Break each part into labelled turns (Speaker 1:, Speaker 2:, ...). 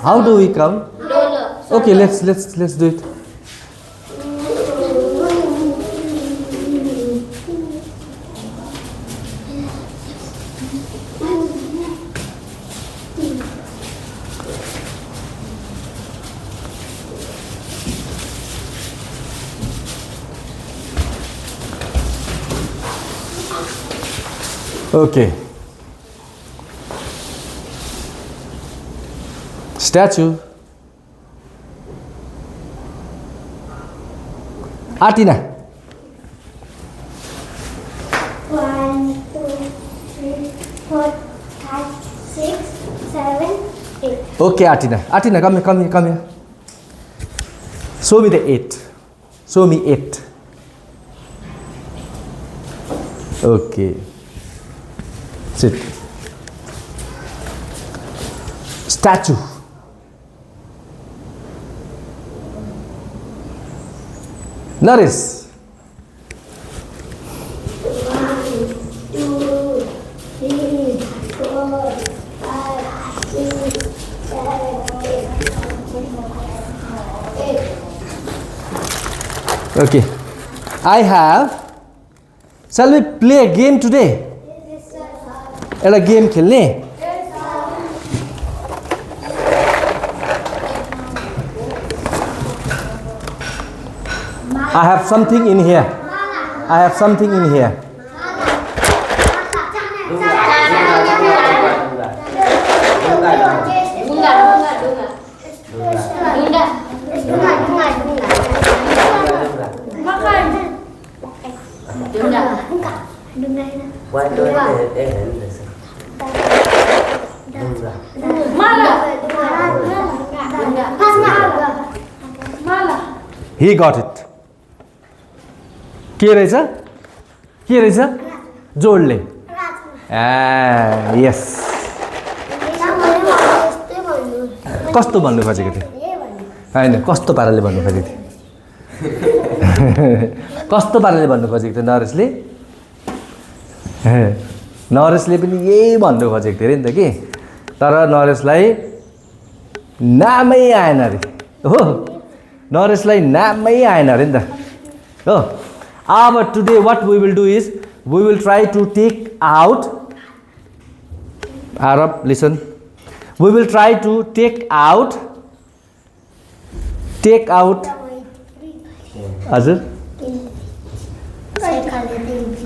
Speaker 1: How do we count? Okay, let's do it. Okay. Statue. Atina.
Speaker 2: 1, 2, 3, 4, 5, 6, 7, 8.
Speaker 1: Okay, Atina. Atina, come here. Show me the 8. Show me 8. Okay. Sit. Statue. Notice.
Speaker 2: 1, 2, 3, 4, 5, 6, 7, 8.
Speaker 1: Okay. I have. Shall we play a game today? A game खेल्ने? I have something in here. He got it. के रहेछ? जोडले. Yes. कस्तो भन्नु खोजेको थिए? हैन, कस्तो पाराले भन्नु खोजेको थिए? कस्तो पाराले भन्नु खोजेको थियो नरेशले? नरेशले पनि यही भन्नु खोजेको थियो नि त के? तर नरेशलाई नामै आएन रे. हो? नरेशलाई नामै आएन रे नि त. हो? But today what we will do is we will try to take out Arab, listen. We will try to take out Azur?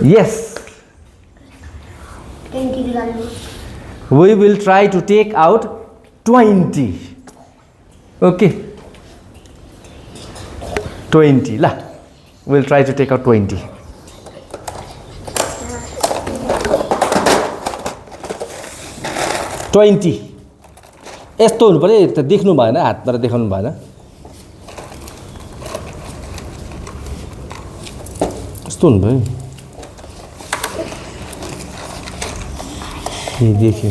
Speaker 1: Yes. We will try to take out 20. Okay. 20 lah. We'll try to take out 20. यस्तो हुनु पर्यो त देख्नु भएन हातबाट देखाउनु भएन यस्तो हुनु भयो ए देख्यो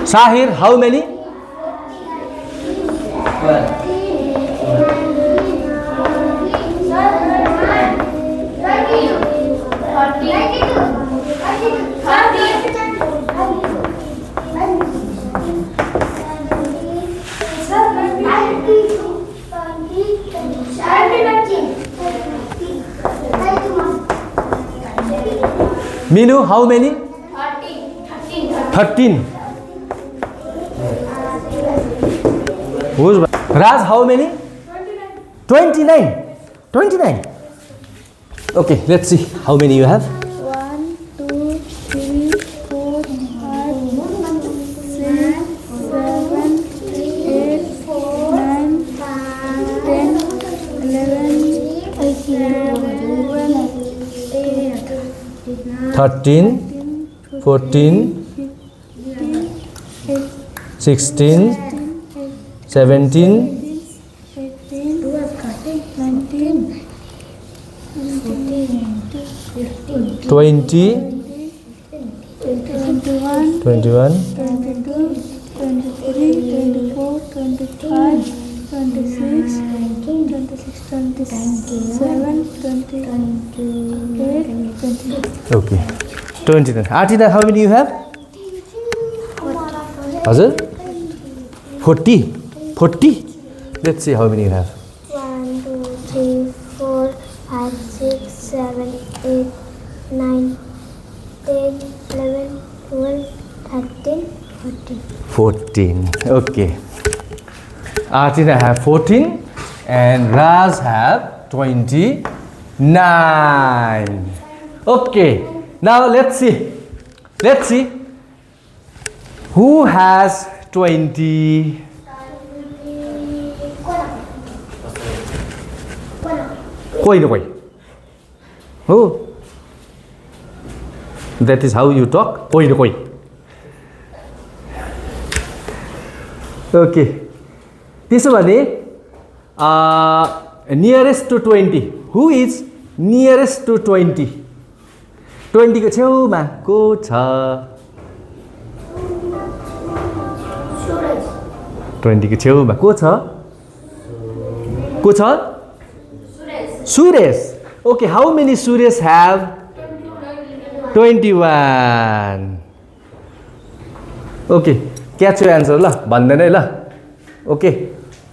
Speaker 1: Sahir, how many? Minu, how many? 13. Who's Raj, how many? 29. 29. Okay, let's see how many you have.
Speaker 2: 1, 2, 3, 4, 5, 6, 7, 8, 9, 10, 11,
Speaker 1: 13, 14, 16, 17, 20, 21,
Speaker 2: 22, 23, 24, 25, 26, 27, 28, 29.
Speaker 1: okay, 29. Artina, how many you have? Hazir? 40. 40. Let's see how many you have.
Speaker 2: 1, 2, 3, 4, 5, 6, 7, 8, 9, 10, 11, 12, 13, 14.
Speaker 1: 14. Okay. Artina have 14 and Raz have 29. Okay. Now let's see. Let's see. Who has 20? Koi na koi. Who? That is how you talk. Koi na koi. Okay. त्यसो भने nearest to 20. Who is nearest to 20? 20 को छेउमा को छ? 20 को छेउमा को छ? को छ? Suresh. Okay, how many Suresh have? 21. Okay, catch your answer la. भन्दैन है ल. Okay,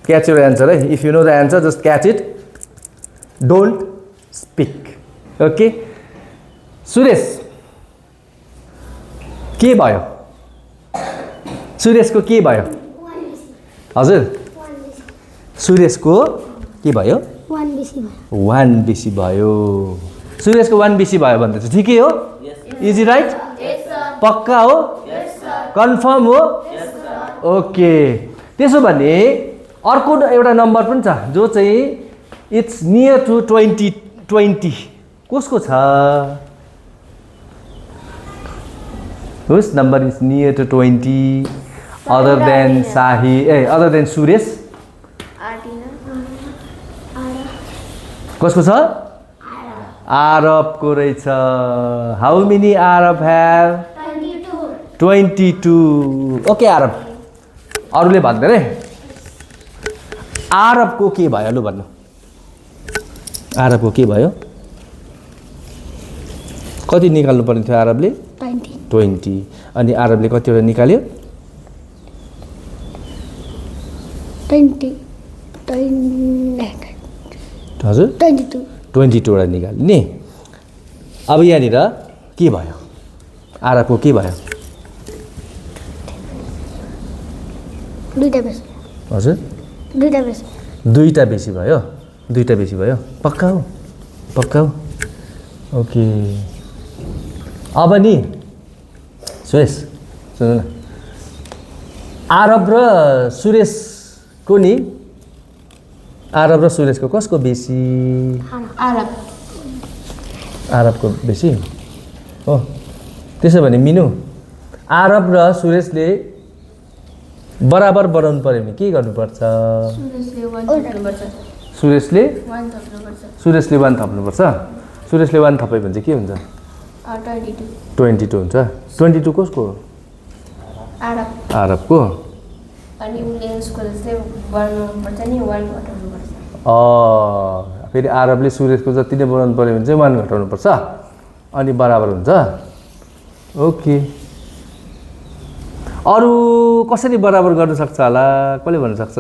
Speaker 1: catch your answer. If you know the answer, just catch it. Don't speak. Okay. Suresh. के भयो? सुरेशको के भयो? हजुर? सुरेशको के भयो?
Speaker 2: 1 बेसी भयो.
Speaker 1: 1 बेसी भयो. सुरेशको 1 बेसी भयो भन्दै छ. ठिकै हो? Is it right?
Speaker 2: Yes sir.
Speaker 1: पक्का हो?
Speaker 2: Yes sir.
Speaker 1: कन्फर्म हो?
Speaker 2: Yes sir.
Speaker 1: ओके. त्यसो भने अर्को एउटा नम्बर पनि छ जो चाहिँ इट्स नियर टु 20. कसको छ? Whose number is near to 20 other than Sahi, other than Suresh? कसको छ? आरबको रहेछ. How many Arab have? 22. Okay, आरब. अरूले भन्दैन है. आरबको के भयो लु भन्नु. आरबको के भयो? कति निकाल्नु पर्ने थियो आरबले? 20. अनि आरबले कतिवटा निकाल्यो?
Speaker 2: 20.
Speaker 1: हजुर? 22 वटा निकाल्यो नि. अब यहाँनिर के भयो? आरबको के भयो? हजुर? दुईटा बेसी भयो. दुईटा बेसी भयो. पक्का हो? पक्का हो? ओके. अब नि सुरेश सुन्नु न. आरब र सुरेशको नि आरब र सुरेशको कसको बेसी? आरबको बेसी हो. त्यसो भने मिनु आरब र सुरेशले बराबर बनाउनु पर्यो भने के गर्नुपर्छ? सुरेशले 1 थप्नुपर्छ. सुरेशले 1 थप्यो भने चाहिँ के हुन्छ? 22 हुन्छ. 22 कसको? आरबको.
Speaker 3: अनि उले उसको जस्तै बनाउनुपर्छ नि 1 घटाउनुपर्छ.
Speaker 1: फेरि आरबले सुरेशको जति नै बनाउनु पर्यो भने चाहिँ 1 घटाउनुपर्छ अनि बराबर हुन्छ. ओके. अरू कसरी बराबर गर्न सक्छ होला? कसले भन्न सक्छ?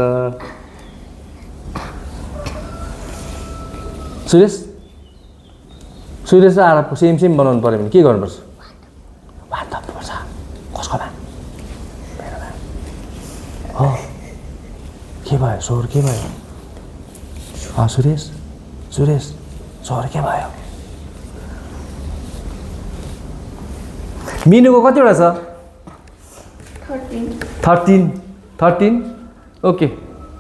Speaker 1: सुरेश र आरबको सेम बनाउनु पर्यो भने के गर्नुपर्छ? 1 थप्नुपर्छ. कसकोमा? हो. के भयो? स्वर के भयो सुरेश सुरेश स्वर के भयो मिनुको कतिवटा छ 13 ओके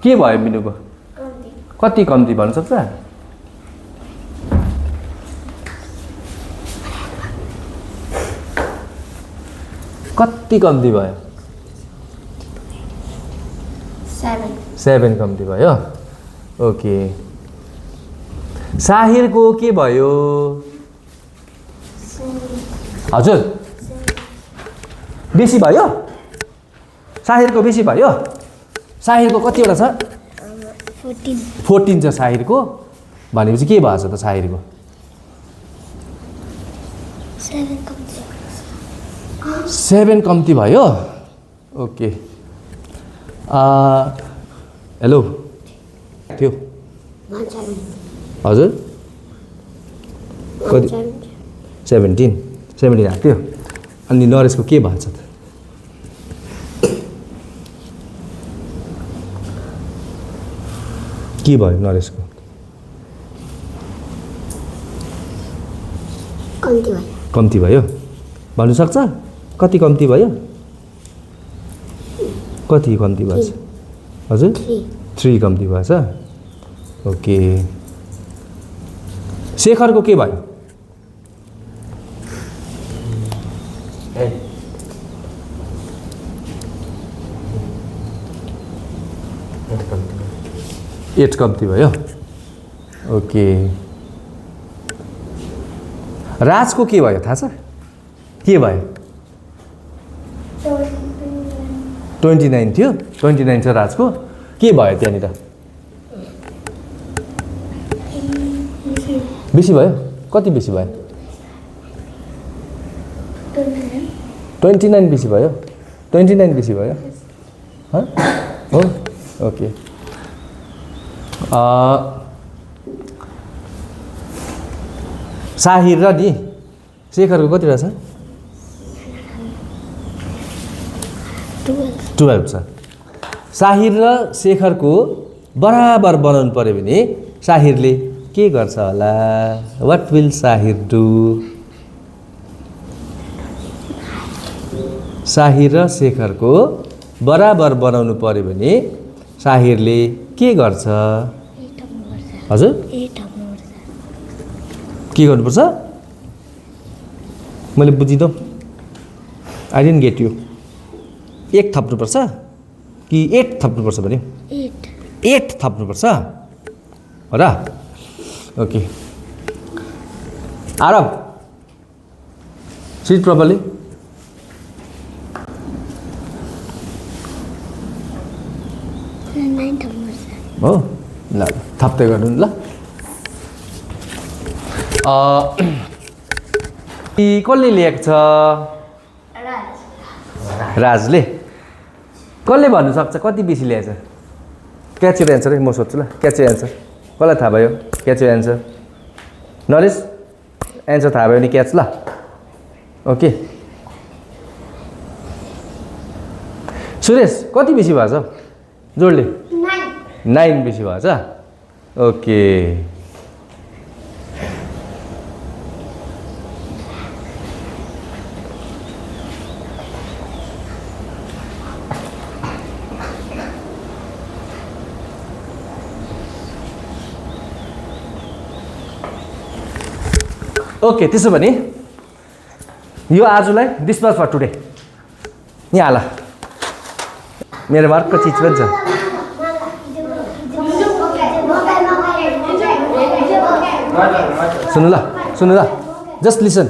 Speaker 1: के भयो मिनुको कति कम्ती भन्न सक्छ कति कम्ती भयो 7 कम्ती भयो ओके साहिरको के भयो हजुर बेसी भयो साहिरको बेसी भयो साहिरको कतिवटा छ 14 छ साहिरको भनेपछि के भएछ त साहिरको 7 कम्ती भयो ओके हेलो थियो हजुर कति 17 आएको थियो अनि नरेशको के भएछ त के भयो नरेशको कम्ती भयो भन्नु सक्छ कति कम्ती भयो कति कम्ती भएछ हजुर 3 कम्ती भएछ ओके शेखरको के भयो 8 कम्ती भयो ओके राजको के भयो थाहा छ के भयो 29 थियो 29 छ राजको के भयो त्यहाँनिर बेसी भयो कति बेसी भयो 29 बेसी भयो 29 बेसी भयो हो ओके साहिर र नि शेखरको कति रहेछ 12 छ साहिर र शेखरको बराबर बनाउनु पर्यो भने साहिरले के गर्छ होला what will Sahir do Sahir र शेखरको बराबर बनाउनु पर्यो भने साहिरले के गर्छ हजुर के गर्नुपर्छ मैले बुझिदो आई डिडन्ट गेट यु 1 थप्नुपर्छ कि 8 थप्नुपर्छ भने 8 थप्नुपर्छ हो र ओके आरब सिट प्रपरली हो ल थप्दै गर्नु ल कसले ल्याएको छ राजले कसले भन्नु सक्छ कति बेसी ल्याएछ क्याच योर एन्सर है म सोध्छु ल क्याच योर एन्सर कसलाई थाहा भयो catch your answer Naresh answer थाहा भयो भने क्याच ल ओके सुरेश कति बेसी भएछ जोडले 9 बेसी भएछ ओके ओके त्यसो भने यो आजलाई दिस वाज फर टुडे यहाँ हाल मेरोमा अर्को चिज पनि छ सुन्नु ल जस्ट लिसन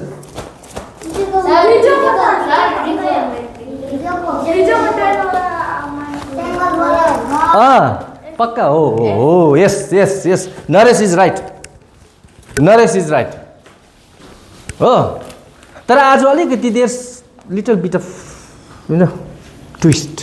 Speaker 1: पक्का हो yes yes yes Naresh is right हो तर आज अलिकति there little bit of you know twist